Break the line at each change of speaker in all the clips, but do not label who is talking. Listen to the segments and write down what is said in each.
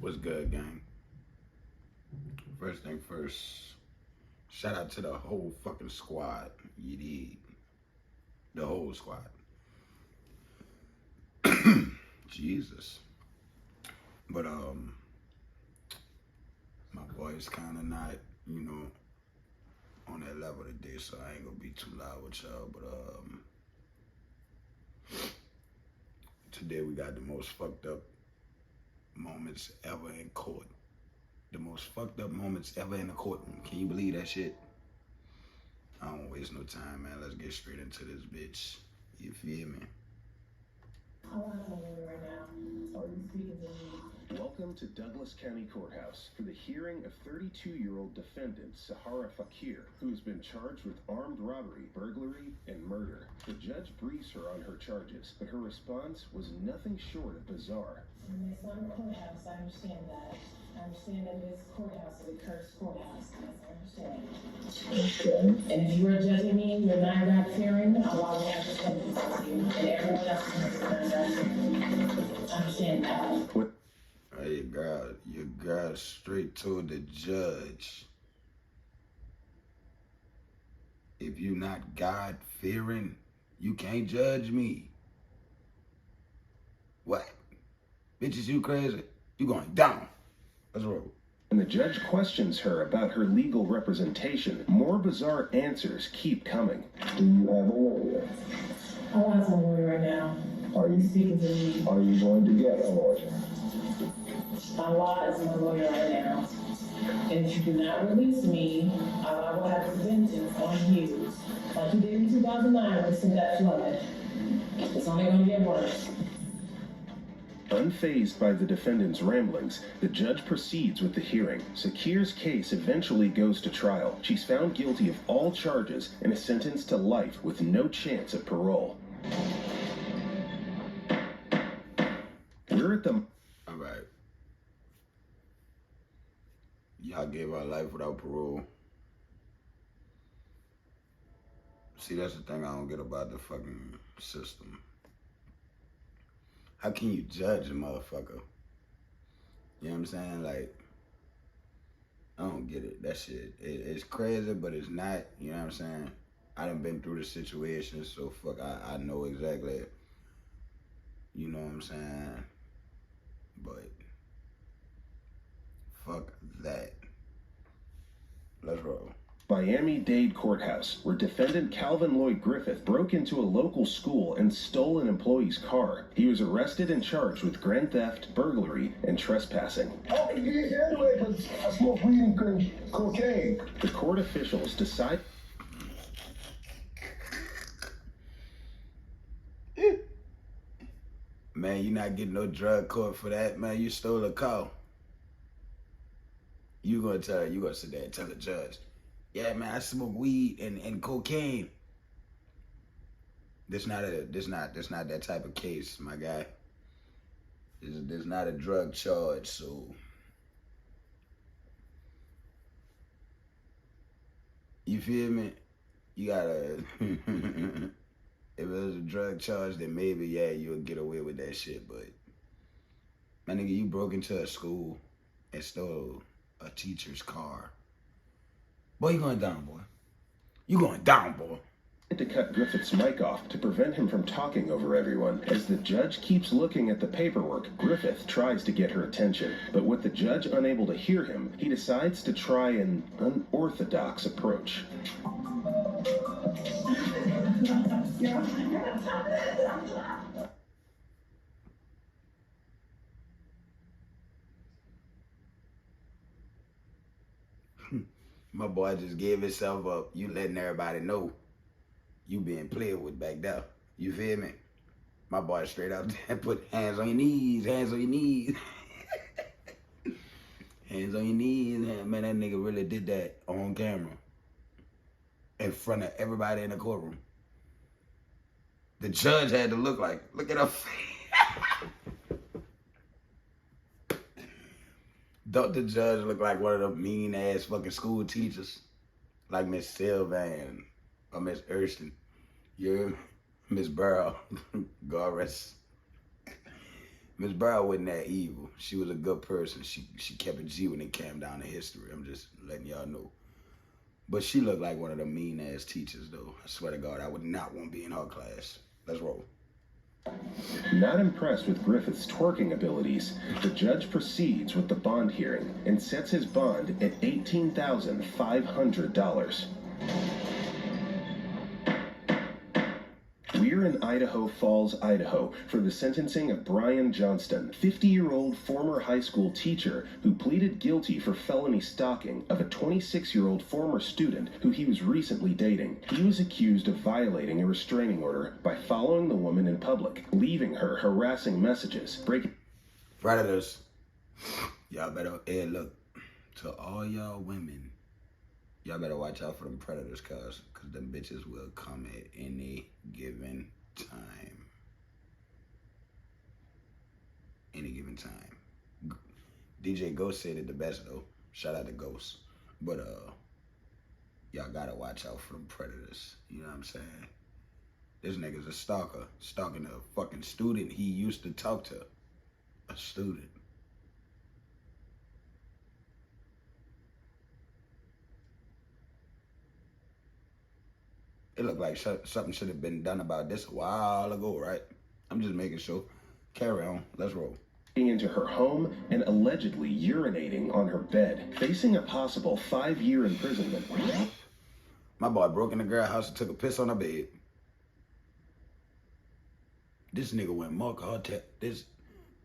What's good, gang? First thing first, shout out to the whole fucking squad. You dig? The whole squad. Jesus. But my voice kinda not, on that level today, so I ain't gonna be too loud with y'all. But today we got the most fucked up moments ever in court. The most fucked up moments ever in the courtroom. Can you believe that shit? I don't waste no time, man. Let's get straight into this bitch. You feel me?
I want to know right now. Are you speaking to me?
Welcome to Douglas County Courthouse for the hearing of 32-year-old defendant Sahara Fakir, who has been charged with armed robbery, burglary, and murder. The judge briefs her on her charges, but her response was nothing short of bizarre.
It's not a courthouse, I understand that. I understand that it is a courthouse, a cursed courthouse. Yes, I understand. And if you were judging me, you're not God-fearing, I'll have to come to you. And everyone else is not God-fearing. I understand that.
What?
Hey, your girl straight told the judge, if you're not God-fearing, you can't judge me. What? Bitches, you crazy? You going down. Let's roll.
When the judge questions her about her legal representation, more bizarre answers keep coming.
Do you have a lawyer? I want a lawyer right now. Are you speaking to me?
Are you going to get a lawyer?
Allah is my lawyer right now. And if you do not release me, Allah will have vengeance on you. Like you did in 2009 when you got flooded. It's only going to get worse.
Unfazed by the defendant's ramblings, the judge proceeds with the hearing. Sakir's case eventually goes to trial. She's found guilty of all charges and is sentenced to life with no chance of parole. We're at the...
All right. Y'all gave her life without parole. See, that's the thing I don't get about the fucking system. How can you judge a motherfucker? You know what I'm saying? Like, I don't get it. That shit, it's crazy, but it's not. You know what I'm saying? I done been through the situation, so fuck, I know exactly, you know what I'm saying? But fuck that. Let's roll.
Miami-Dade Courthouse, where defendant Calvin Lloyd Griffith broke into a local school and stole an employee's car. He was arrested and charged with grand theft, burglary, and trespassing.
Oh, yeah, anyway, because I smoke weed and cocaine.
The court officials decide...
Man, you not getting no drug court for that, man. You stole a car. You gonna sit there and tell the judge, yeah, man, I smoke weed and cocaine. This not that type of case, my guy. This not a drug charge, so you feel me? You gotta if it was a drug charge, then maybe yeah, you'll get away with that shit. But my nigga, you broke into a school and stole a teacher's car. Boy, you going down, boy. You going down, boy.
To cut Griffith's mic off to prevent him from talking over everyone. As the judge keeps looking at the paperwork, Griffith tries to get her attention. But with the judge unable to hear him, he decides to try an unorthodox approach.
My boy just gave himself up. You letting everybody know you being played with back there. You feel me? My boy straight up there put hands on your knees, hands on your knees. Hands on your knees. Man, that nigga really did that on camera. In front of everybody in the courtroom. The judge had to look at her face. Don't the judge look like one of them mean ass fucking school teachers? Like Miss Sylvan or Miss Urston. You Miss Burrow. God rest. Miss Brown wasn't that evil. She was a good person. She kept it G when it came down to history. I'm just letting y'all know. But she looked like one of the mean ass teachers though. I swear to God, I would not want to be in her class. Let's roll.
Not impressed with Griffith's twerking abilities, the judge proceeds with the bond hearing and sets his bond at $18,500. We're in Idaho Falls, Idaho, for the sentencing of Brian Johnston, 50-year-old former high school teacher who pleaded guilty for felony stalking of a 26-year-old former student who he was recently dating. He was accused of violating a restraining order by following the woman in public, leaving her harassing messages, breaking...
Predators. Y'all better, hey, look, to all y'all women, y'all better watch out for them predators, cause them bitches will come at any given time. Any given time. DJ Ghost said it the best though. Shout out to Ghost. But y'all gotta watch out for them predators. You know what I'm saying? This nigga's a stalker, stalking a fucking student he used to talk to. A student. It looked like something should have been done about this a while ago, right? I'm just making sure. Carry on. Let's roll.
Into her home and allegedly urinating on her bed, facing a possible 5-year imprisonment.
My boy broke in the girl house and took a piss on her bed. This nigga went mark her this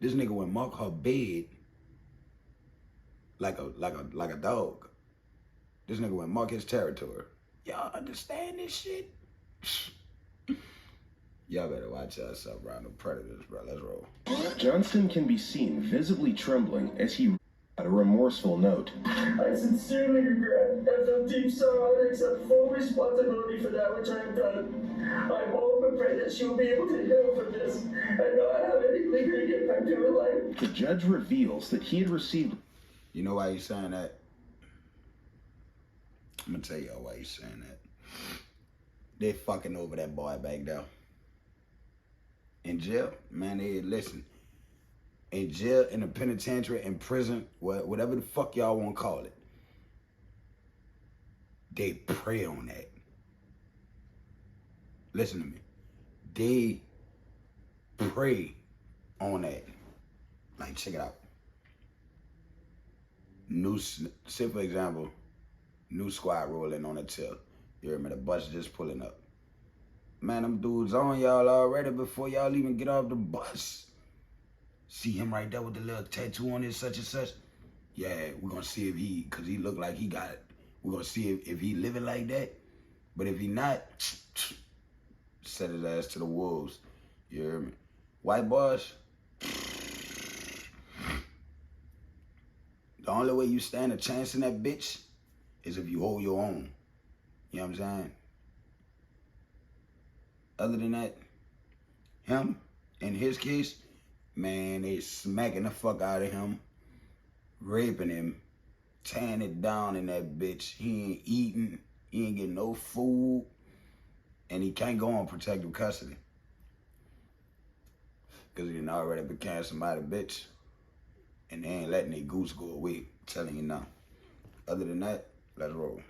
nigga went mark her bed like a dog. This nigga went mark his territory. Y'all understand this shit? Y'all better watch yourself around the predators, bro. Let's roll.
Johnston can be seen visibly trembling as he a remorseful note.
I sincerely regret and feel deep sorrow and accept full responsibility for that which I have done. I hope and pray that she will be able to heal from this and not have any lingering impact in her life.
The judge reveals that he had received...
You know why he's saying that? I'm gonna tell y'all why he's saying that. They fucking over that boy back there. In jail, man, listen. In jail, in the penitentiary, in prison, whatever the fuck y'all want to call it. They prey on that. Listen to me. They prey on that. Like, check it out. Say for example, new squad rolling on a till. You hear me? The bus just pulling up. Man, them dudes on y'all already before y'all even get off the bus. See him right there with the little tattoo on his such and such? Yeah, we're gonna see if cause he look like he got it. We're gonna see if he living like that. But if he not, set his ass to the wolves. You hear me? White boys, the only way you stand a chance in that bitch is if you hold your own. You know what I'm saying? Other than that, him, in his case, man, they smacking the fuck out of him, raping him, tearing it down in that bitch. He ain't eating, he ain't getting no food, and he can't go on protective custody. Because he done already became somebody bitch, and they ain't letting their goose go away, telling you now. Other than that, let's roll.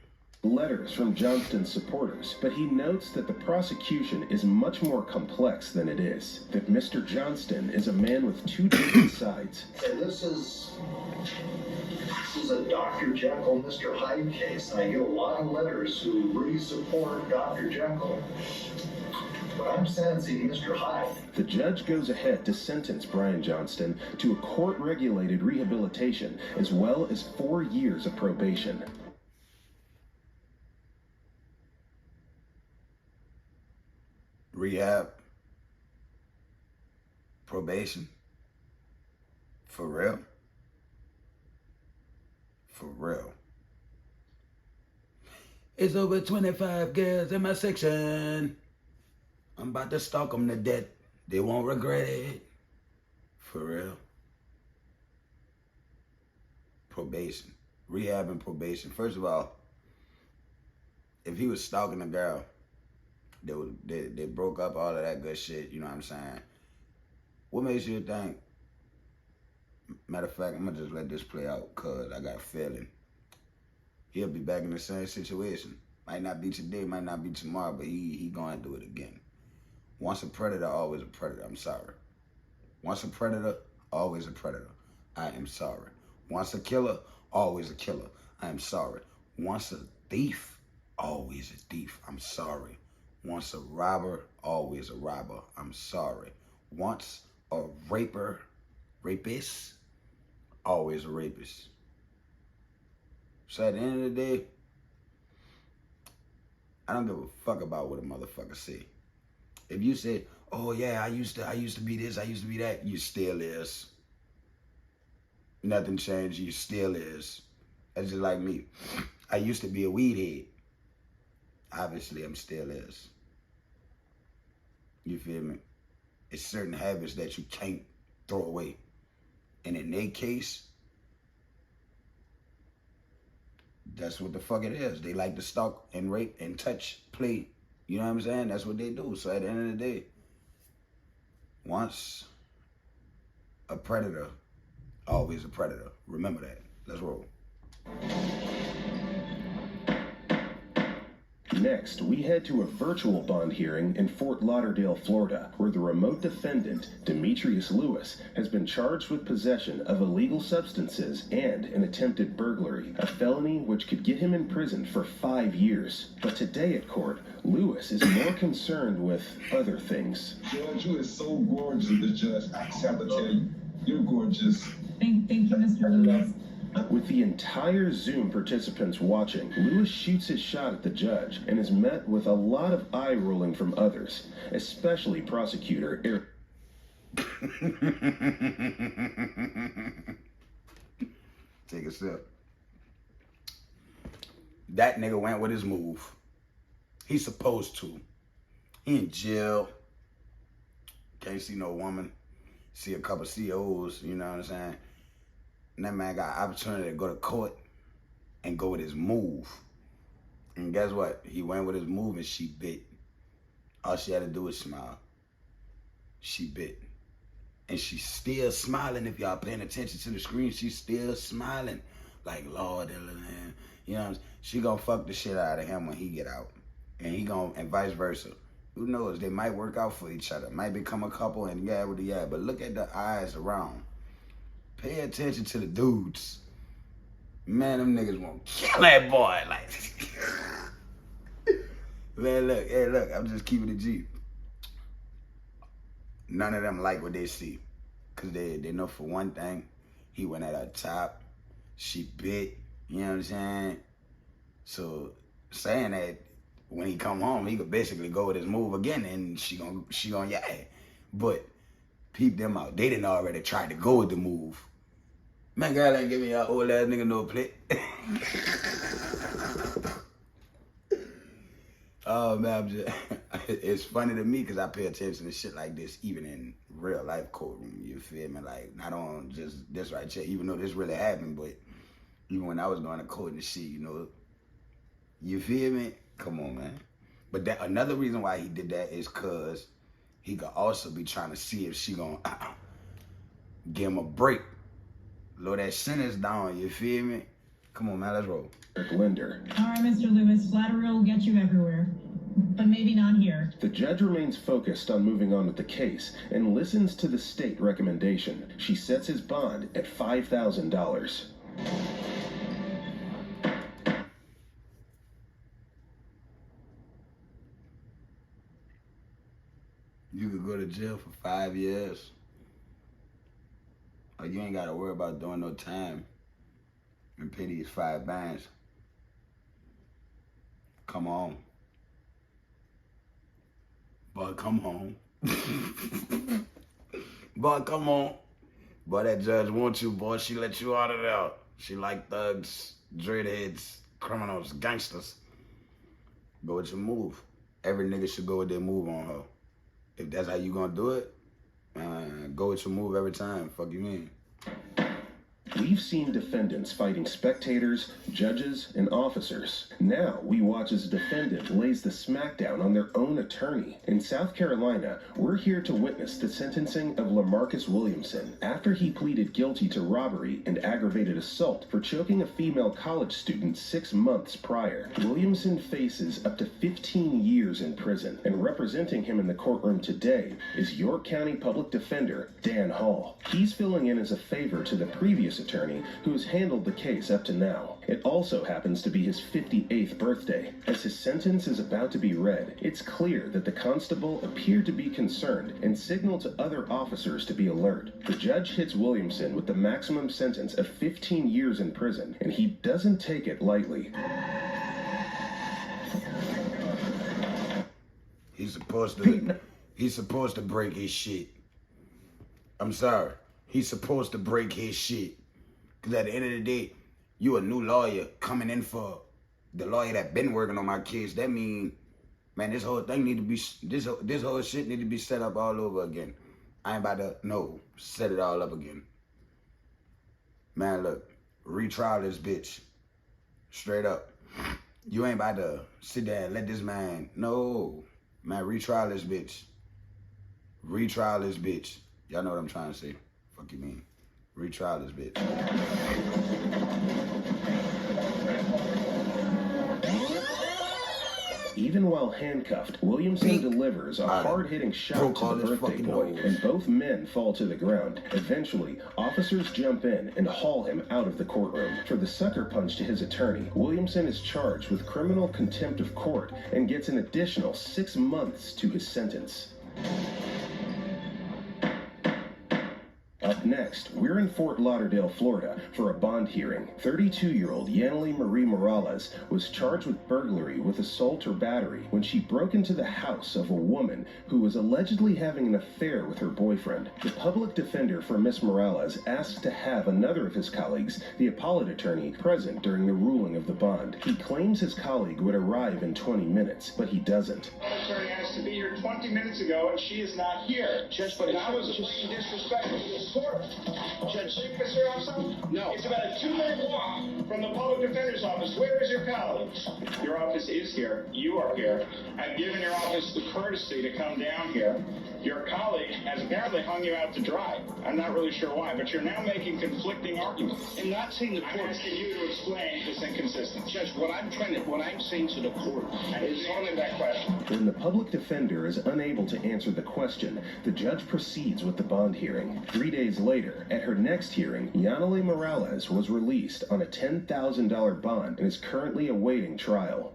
Letters from Johnston's supporters, but he notes that the prosecution is much more complex than it is. That Mr. Johnston is a man with two different sides.
And this is a Dr. Jekyll, Mr. Hyde case. I get a lot of letters who really support Dr. Jekyll. But I'm sentencing Mr. Hyde.
The judge goes ahead to sentence Brian Johnston to a court-regulated rehabilitation as well as 4 years of probation.
Rehab, probation, for real? For real. It's over 25 girls in my section. I'm about to stalk them to death. They won't regret it. For real. Probation, rehab and probation. First of all, if he was stalking a girl, they broke up, all of that good shit, you know what I'm saying? What makes you think Matter of fact, I'm gonna just let this play out cause I got a feeling he'll be back in the same situation. Might not be today, might not be tomorrow, but he gonna do it again. Once a predator, always a predator. I'm sorry. Once a predator, always a predator. I am sorry. Once a killer, always a killer. I am sorry. Once a thief, always a thief. I'm sorry. Once a robber, always a robber. I'm sorry. Once a rapist, always a rapist. So at the end of the day, I don't give a fuck about what a motherfucker say. If you say, oh yeah, I used to be this, I used to be that, you still is. Nothing changed, you still is. That's just like me. I used to be a weed head. Obviously, I'm still is. You feel me? It's certain habits that you can't throw away. And in their case, that's what the fuck it is. They like to stalk and rape and touch, play. You know what I'm saying? That's what they do. So at the end of the day, once a predator, always a predator. Remember that. Let's roll.
Next, we head to a virtual bond hearing in Fort Lauderdale, Florida, where the remote defendant, Demetrius Lewis, has been charged with possession of illegal substances and an attempted burglary, a felony which could get him in prison for 5 years. But today at court, Lewis is more concerned with other things.
Judge, you is so gorgeous, the judge. I just have to tell you, you're gorgeous.
Thank you, Mr. Lewis.
With the entire Zoom participants watching, Lewis shoots his shot at the judge and is met with a lot of eye rolling from others, especially prosecutor Eric.
Take a sip. That nigga went with his move. He's supposed to. He in jail. Can't see no woman. See a couple COs, you know what I'm saying? And that man got an opportunity to go to court and go with his move. And guess what? He went with his move and she bit. All she had to do was smile. She bit. And she's still smiling. If y'all paying attention to the screen, she's still smiling. Like, Lord, man. You know what I'm saying? She gonna fuck the shit out of him when he get out. And he gonna, and vice versa. Who knows? They might work out for each other. Might become a couple and yeah with the yeah. But look at the eyes around. Pay attention to the dudes. Man, them niggas won't kill that boy. Like, man, look, hey, look, I'm just keeping it G. None of them like what they see. Because they know for one thing, he went at her top. She bit, you know what I'm saying? So, saying that, when he come home, he could basically go with his move again and she gonna yeah. But, peep them out. They didn't already try to go with the move. Man, girl ain't giving y'all old ass nigga no plate. Oh man, it's funny to me because I pay attention to shit like this even in real life courtroom. You feel me? Like not on just this right here, even though this really happened, but even when I was going to court and shit, you know, you feel me? Come on, man. But that another reason why he did that is because he could also be trying to see if she gonna give him a break. Lower that sentence down, you feel me? Come on, man, let's roll.
Linder.
All right, Mr. Lewis, flattery will get you everywhere, but maybe not here.
The judge remains focused on moving on with the case and listens to the state recommendation. She sets his bond at $5,000.
You could go to jail for 5 years. Or you ain't gotta worry about doing no time and pay these 5 bands. Come on. Boy, come home. Boy, come on. Boy, that judge wants you, boy. She let you out of there. She like thugs, dreadheads, criminals, gangsters. Go with your move. Every nigga should go with their move on her. If that's how you gonna do it, go with your move every time. Fuck you mean?
We've seen defendants fighting spectators, judges, and officers. Now we watch as a defendant lays the smackdown on their own attorney. In South Carolina, we're here to witness the sentencing of LaMarcus Williamson after he pleaded guilty to robbery and aggravated assault for choking a female college student 6 months prior. Williamson faces up to 15 years in prison, and representing him in the courtroom today is York County Public Defender Dan Hall. He's filling in as a favor to the previous attorney who has handled the case up to now. It also happens to be his 58th birthday. As his sentence is about to be read, it's clear that the constable appeared to be concerned and signaled to other officers to be alert. The judge hits Williamson with the maximum sentence of 15 years in prison, and he doesn't take it lightly.
He's supposed to break his shit. I'm sorry. He's supposed to break his shit. Because at the end of the day, you a new lawyer coming in for the lawyer that been working on my case. That mean, man, this whole thing need to be, this whole shit need to be set up all over again. I ain't about to, set it all up again. Man, look, retrial this bitch. Straight up. You ain't about to sit there and let this man, man, retrial this bitch. Retrial this bitch. Y'all know what I'm trying to say. Fuck you mean. Retrial this bitch.
Even while handcuffed, Williamson delivers a hard-hitting shot to the birthday boy, and both men fall to the ground. Eventually, officers jump in and haul him out of the courtroom. For the sucker punch to his attorney, Williamson is charged with criminal contempt of court and gets an additional 6 months to his sentence. Up next, we're in Fort Lauderdale, Florida, for a bond hearing. 32-year-old Yaneli Marie Morales was charged with burglary with assault or battery when she broke into the house of a woman who was allegedly having an affair with her boyfriend. The public defender for Miss Morales asked to have another of his colleagues, the appellate attorney, present during the ruling of the bond. He claims his colleague would arrive in 20 minutes, but he doesn't.
The attorney asked to be here 20 minutes ago, and she is not here.
Judge, but
that was a blatant disrespect to the court.
Judge,
Mr. Officer?
No.
It's about a 2-minute walk from the public defender's office. Where is your colleague?
Your office is here. You are here. I've given your office the courtesy to come down here. Your colleague has apparently hung you out to dry. I'm not really sure why, but you're now making conflicting arguments.
I'm not saying the court.
I'm asking you to explain this inconsistency.
Judge, what I'm saying to the court is
only that question.
When the public defender is unable to answer the question, the judge proceeds with the bond hearing. 3 days later, at her next hearing, Yaneli Morales was released on a $10,000 bond and is currently awaiting trial.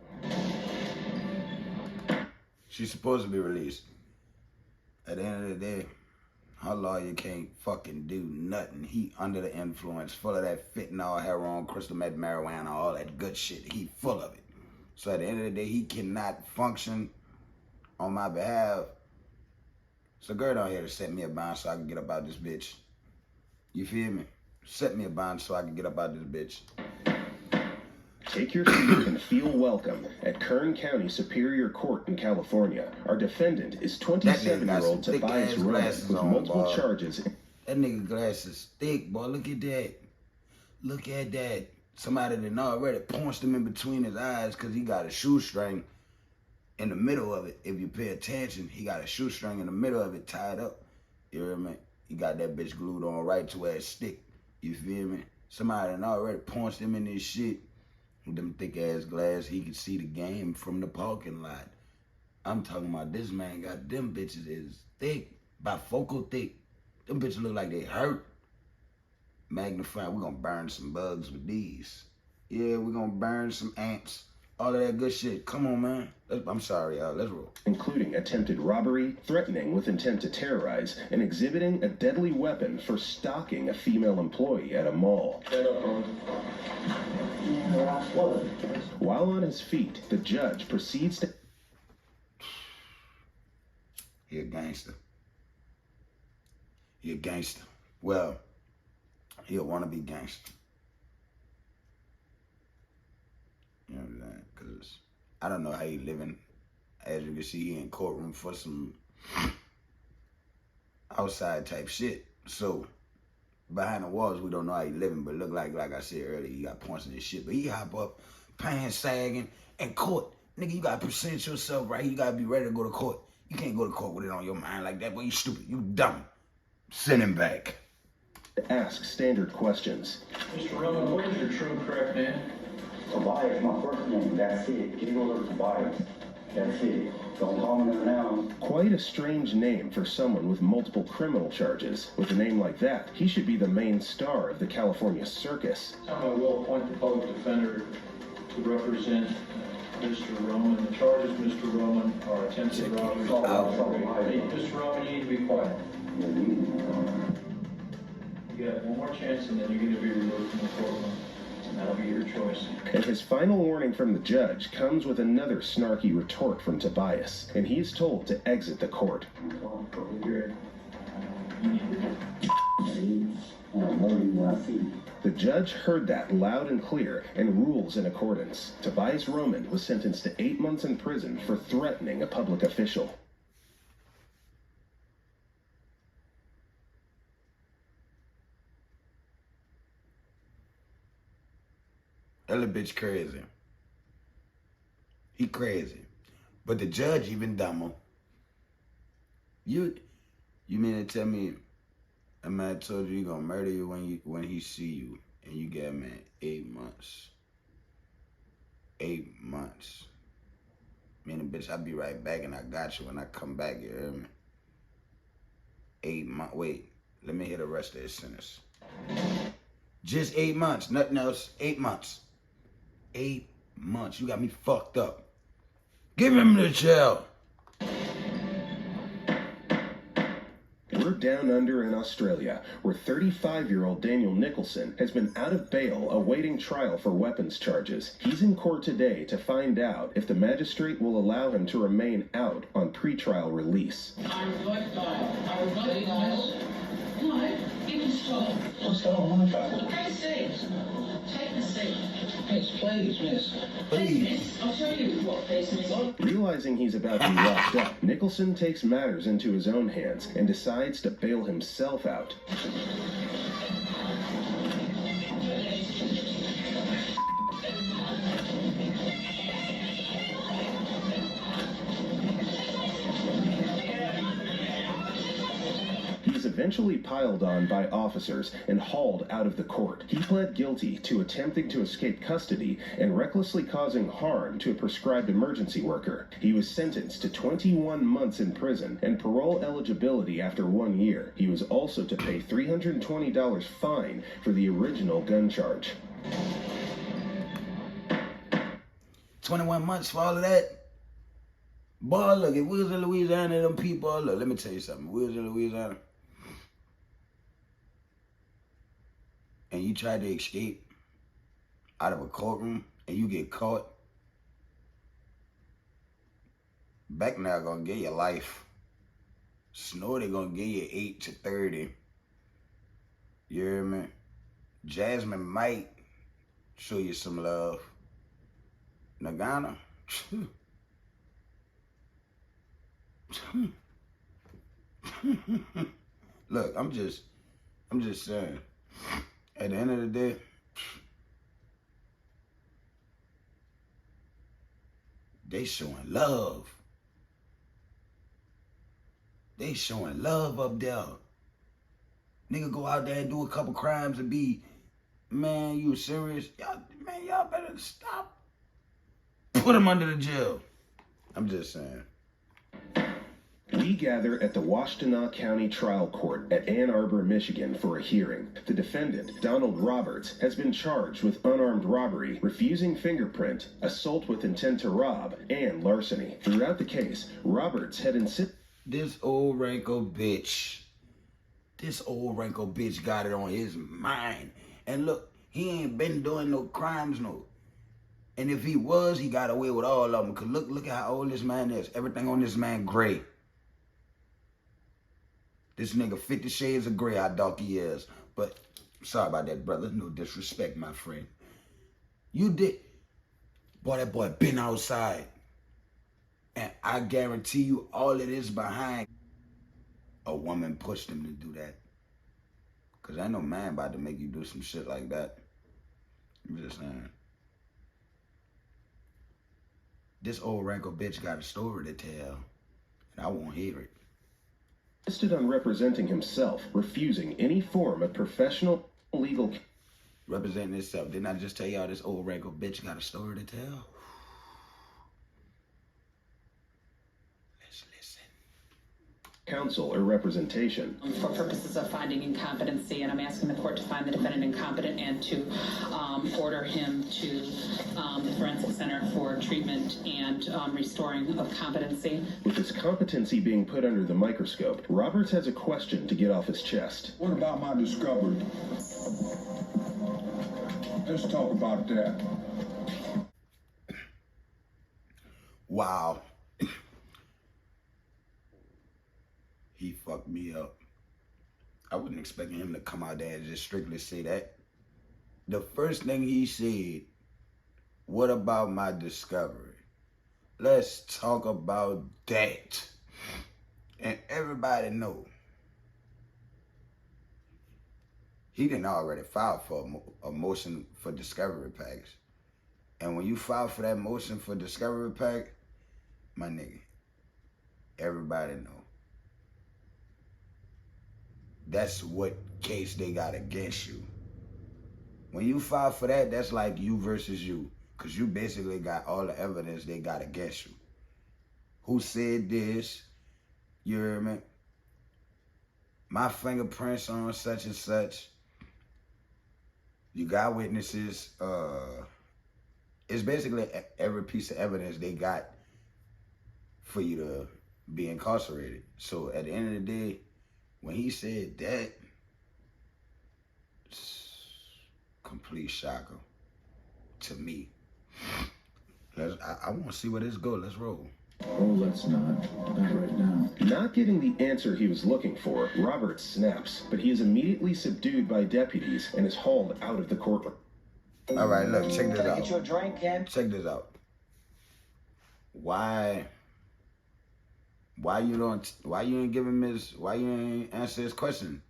She's supposed to be released. At the end of the day, her lawyer can't fucking do nothing. He under the influence, full of that fentanyl, heroin, crystal meth, marijuana, all that good shit. He full of it. So at the end of the day, he cannot function on my behalf. So girl down here to set me a bond so I can get up out this bitch. You feel me? Set me a bond so I can get up out this bitch.
Take your seat and feel welcome at Kern County Superior Court in California. Our defendant is 27-year-old Tobias Ryan with multiple charges.
That nigga glasses thick, boy. Look at that. Look at that. Somebody done already punched him in between his eyes because he got a shoestring in the middle of it. If you pay attention, he got a shoestring in the middle of it tied up. You hear me? He got that bitch glued on right to where it stick. You feel me? Somebody done already punched him in this shit. With them thick-ass glasses, he could see the game from the parking lot. I'm talking about this man got them bitches is thick, bifocal thick. Them bitches look like they hurt. Magnify, we're gonna burn some bugs with these. Yeah, we're gonna burn some ants. All of that good shit. Come on, man. I'm sorry, y'all. Let's roll.
Including attempted robbery, threatening with intent to terrorize, and exhibiting a deadly weapon for stalking a female employee at a mall. While on his feet, the judge proceeds to...
He a gangster. He a gangster. Well, he'll want to be gangster. You know what I'm saying? Because I don't know how he living. As you can see, he in courtroom for some outside type shit. So, behind the walls, we don't know how he living, but look like I said earlier, he got points in his shit. But he hop up, pants sagging, and court. Nigga, you gotta present yourself right. You gotta be ready to go to court. You can't go to court with it on your mind like that, boy. You stupid. You dumb. Send him back.
Ask standard questions.
Mr. Roman, what is your true correct name?
Tobias, my first name. That's it. Give over Tobias. That's it. Don't call me now.
Quite a strange name for someone with multiple criminal charges. With a name like that, he should be the main star of the California circus.
I will appoint the public defender to represent Mr. Roman. The charges, Mr. Roman, are attempted robbery. Mr. Roman, you need to be quiet. You got one more chance, and then you're going to be removed from the courtroom. And that'll be your choice.
And his final warning from the judge comes with another snarky retort from Tobias, and he's told to exit the court. The judge heard that loud and clear and rules in accordance. Tobias Roman was sentenced to 8 months in prison for threatening a public official.
That little bitch crazy. He crazy. But the judge even dumber. You mean to tell me a man told you he gonna murder you when he see you and you get him in 8 months? 8 months. Meaning, bitch, I'll be right back and I got you when I come back, you hear me? 8 months. Wait, let me hear the rest of this sentence. Just 8 months, nothing else. 8 months. 8 months. You got me fucked up. Give him the jail.
We're down under in Australia, where 35-year-old Daniel Nicholson has been out of bail awaiting trial for weapons charges. He's in court today to find out if the magistrate will allow him to remain out on pretrial release.
I would like no, you can stop.
What's going on, Father?
Take a seat. Take the seat.
Miss, please, miss.
Please.
I'll show you what face is on.
Realizing he's about to be locked up, Nicholson takes matters into his own hands and decides to bail himself out. He's eventually piled on by officers and hauled out of the court. He pled guilty to attempting to escape custody and recklessly causing harm to a prescribed emergency worker. He was sentenced to 21 months in prison and parole eligibility after 1 year. He was also to pay $320 fine for the original gun charge.
21 months for all of that? Boy, look, if we was in Louisiana, them people, look, let me tell you something. We was in Louisiana, and you tried to escape out of a courtroom, and you get caught, back now gonna give you life. Snorty gonna give you 8 to 30. You hear me? Jasmine might show you some love. Nagana, look, I'm just saying, at the end of the day, they showing love. They showing love up there. Nigga go out there and do a couple crimes and be, man, you serious? Y'all better stop. Put him under the jail. I'm just saying.
We gather at the Washtenaw County Trial Court at Ann Arbor, Michigan for a hearing. The defendant, Donald Roberts, has been charged with unarmed robbery, refusing fingerprint, assault with intent to rob, and larceny. Throughout the case, Roberts had insisted...
This old wrinkled bitch got it on his mind. And look, he ain't been doing no crimes, no. And if he was, he got away with all of them. Cause look at how old this man is. Everything on this man gray. This nigga 50 shades of gray, how dark he is. But sorry about that, brother. No disrespect, my friend. You did. Boy, that boy been outside. And I guarantee you all of this behind. A woman pushed him to do that. Cause ain't no man about to make you do some shit like that. I'm just saying. This old wrinkled bitch got a story to tell, and I won't hear it.
Insisted on representing himself, refusing any form of professional legal.
Representing himself. Didn't I just tell y'all this old wrinkled bitch got a story to tell? Let's listen.
Counsel or representation.
For purposes of finding incompetency, and I'm asking the court to find the defendant incompetent and to order him to the Forensic Center for treatment and restoring of competency.
With his competency being put under the microscope, Roberts has a question to get off his chest.
What about my discovery? Let's talk about that.
Wow. He fucked me up. I wasn't expecting him to come out there and just strictly say that. The first thing he said, what about my discovery? Let's talk about that. And everybody know he didn't already file for a motion for discovery package. And when you file for that motion for discovery pack, my nigga, everybody know. That's what case they got against you. When you file for that, that's like you versus you. Because you basically got all the evidence they got against you. Who said this? You hear me? My fingerprints on such and such. You got witnesses. It's basically every piece of evidence they got for you to be incarcerated. So at the end of the day, when he said that, complete shocker to me. I want to see where this goes. Let's roll.
Oh, let's not. Not right now.
Not getting the answer he was looking for, Roberts snaps, but he is immediately subdued by deputies and is hauled out of the courtroom.
All right, look, check this out.
Get you a drink, Ken?
Check this out. Why you ain't answer his question?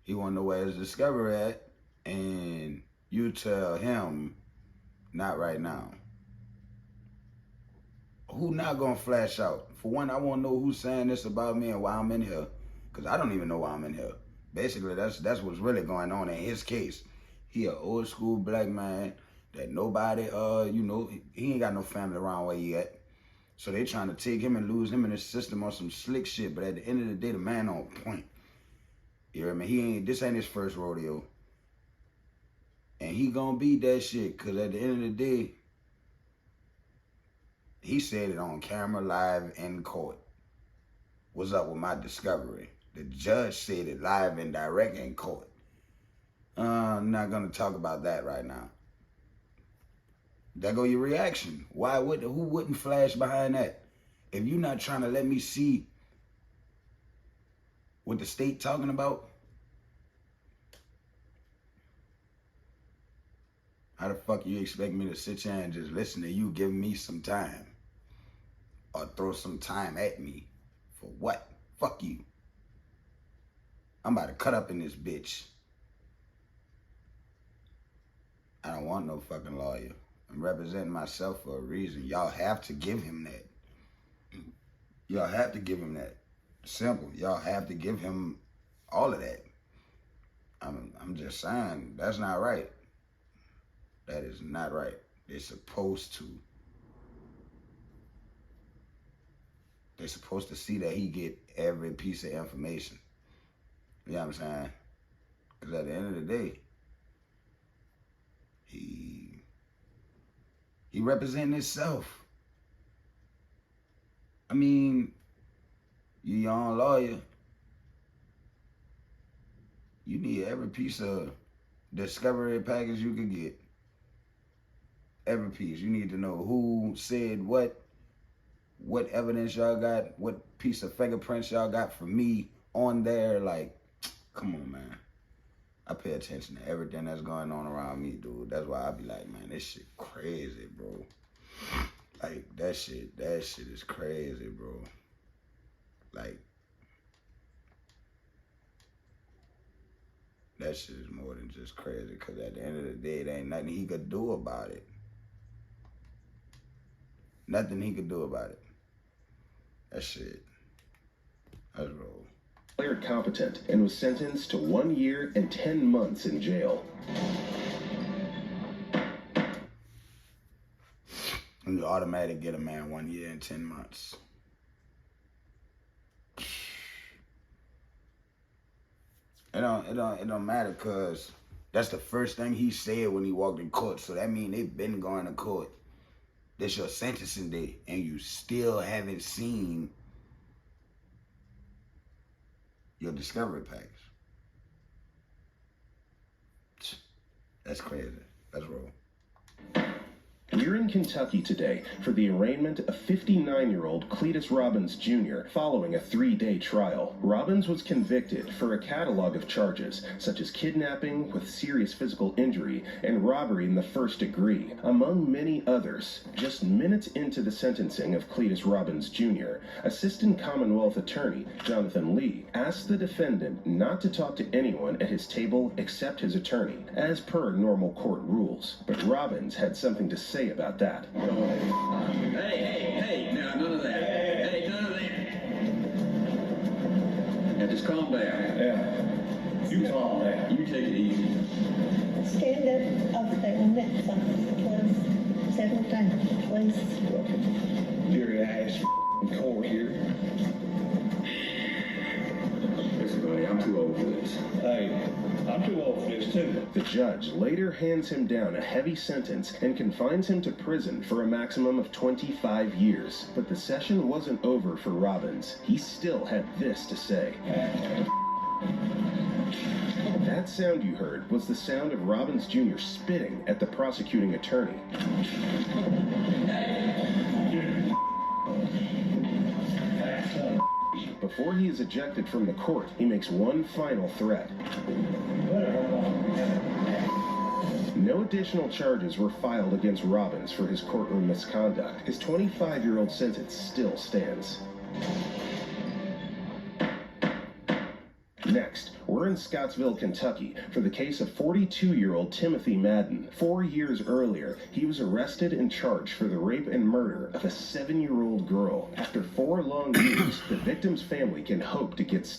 He wanna know where his discovery at, and you tell him, not right now. Who not gonna flash out? For one, I wanna know who's saying this about me and why I'm in here, because I don't even know why I'm in here. Basically, that's what's really going on in his case. He an old school black man that nobody, he ain't got no family around where he at. So they trying to take him and lose him in the system on some slick shit. But at the end of the day, the man on point. You hear me? This ain't his first rodeo. And he gonna beat that shit. Cause at the end of the day, he said it on camera, live, in court. What's up with my discovery? The judge said it live and direct in court. I'm not gonna talk about that right now. There go your who wouldn't flash behind that? If you're not trying to let me see what the state talking about, how the fuck you expect me to sit here and just listen to you giving me some time? Or throw some time at me? For what? Fuck you. I'm about to cut up in this bitch. I don't want no fucking lawyer. I'm representing myself for a reason. Y'all have to give him that. Y'all have to give him that. Simple. Y'all have to give him all of that. I'm just saying, that's not right. That is not right. They're supposed to. They're supposed to see that he get every piece of information. You know what I'm saying? Because at the end of the day, he representing himself. I mean, you your own lawyer. You need every piece of discovery package you can get. Every piece. You need to know who said what evidence y'all got, what piece of fingerprints y'all got from me on there. Like, come on, man. I pay attention to everything that's going on around me, dude. That's why I be like, man, this shit crazy, bro. Like, that shit is crazy, bro. Like, That shit is more than just crazy, because at the end of the day, there ain't nothing he could do about it. Nothing he could do about it. That shit. That's roll.
Declared competent and was sentenced to 1 year and 10 months in jail.
And you automatically get a man 1 year and 10 months. It don't matter, because that's the first thing he said when he walked in court. So that means they've been going to court. This your sentencing day, and you still haven't seen your discovery package. That's crazy. That's wrong.
We're in Kentucky today for the arraignment of 59-year-old Cletus Robbins Jr. following a 3-day trial. Robbins was convicted for a catalog of charges, such as kidnapping with serious physical injury and robbery in the first degree, among many others. Just minutes into the sentencing of Cletus Robbins Jr., Assistant Commonwealth Attorney Jonathan Lee asked the defendant not to talk to anyone at his table except his attorney, as per normal court rules. But Robbins had something to say about that.
Hey, now none of that. Hey, none of that. Now just calm down.
Yeah. You calm down.
You take it easy.
Stand up the next time, please. Several times, please.
Dirty ass court here. Listen, buddy, I'm too old for this.
Hey, I'm too old for this too.
The judge later hands him down a heavy sentence and confines him to prison for a maximum of 25 years. But the session wasn't over for Robbins. He still had this to say. That sound you heard was the sound of Robbins Jr. spitting at the prosecuting attorney. Before he is ejected from the court, he makes one final threat. No additional charges were filed against Robbins for his courtroom misconduct. His 25-year-old sentence still stands. Next, we're in Scottsville, Kentucky, for the case of 42-year-old Timothy Madden. 4 years earlier, he was arrested and charged for the rape and murder of a 7-year-old girl. After 4 long years, the victim's family can hope to get...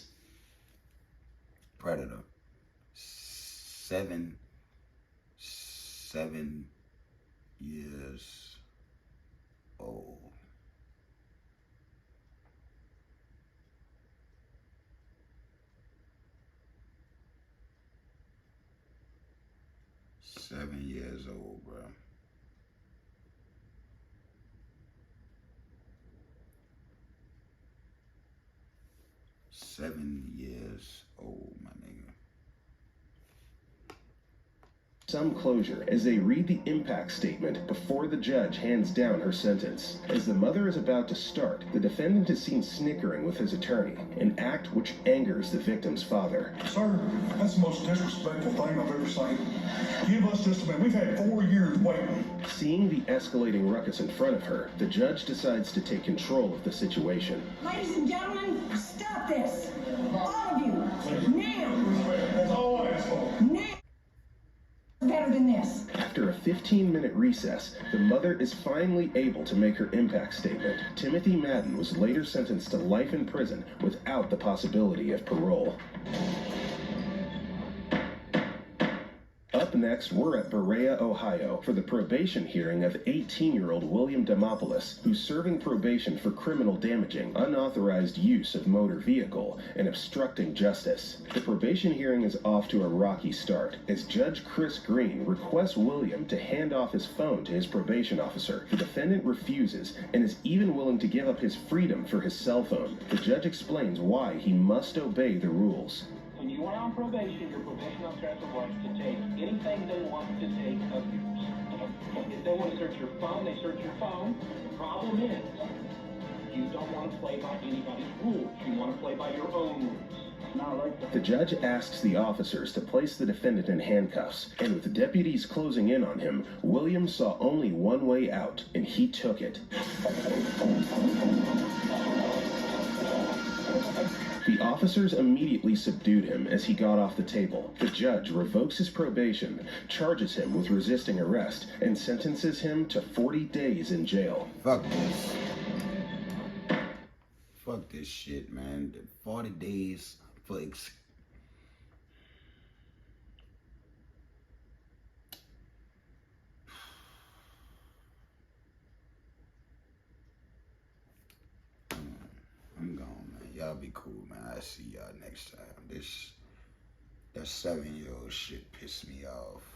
Predator. 7 years old. Seven years old, bro. Seven years old, my nigga.
Some closure as they read the impact statement before the judge hands down her sentence. As the mother is about to start, the defendant is seen snickering with his attorney, an act which angers the victim's father.
Sir, that's the most disrespectful thing I've ever seen. Give us just a minute. We've had 4 years waiting.
Seeing the escalating ruckus in front of her, the judge decides to take control of the situation.
Ladies and gentlemen, stop this. All of you, now.
That's all I ask for.
Now. Better than this.
After a 15-minute recess, the mother is finally able to make her impact statement. Timothy Madden was later sentenced to life in prison without the possibility of parole. Up next, we're at Berea, Ohio, for the probation hearing of 18-year-old William Demopoulos, who's serving probation for criminal damaging, unauthorized use of motor vehicle, and obstructing justice. The probation hearing is off to a rocky start, as Judge Chris Green requests William to hand off his phone to his probation officer. The defendant refuses, and is even willing to give up his freedom for his cell phone. The judge explains why he must obey the rules.
When you are on probation, your probation officer has the right to take anything they want to take of yours. If they want to search your phone, they search your phone. The problem is, you don't want to play by anybody's rules. You want to play by your own rules.
The judge asks the officers to place the defendant in handcuffs, and with the deputies closing in on him, William saw only one way out, and he took it. The officers immediately subdued him as he got off the table. The judge revokes his probation, charges him with resisting arrest, and sentences him to 40 days in jail.
Fuck this. Fuck this shit, man. 40 days for I'm gone, man. Y'all be cool, man. I'll see y'all next time. That 7-year-old shit pissed me off.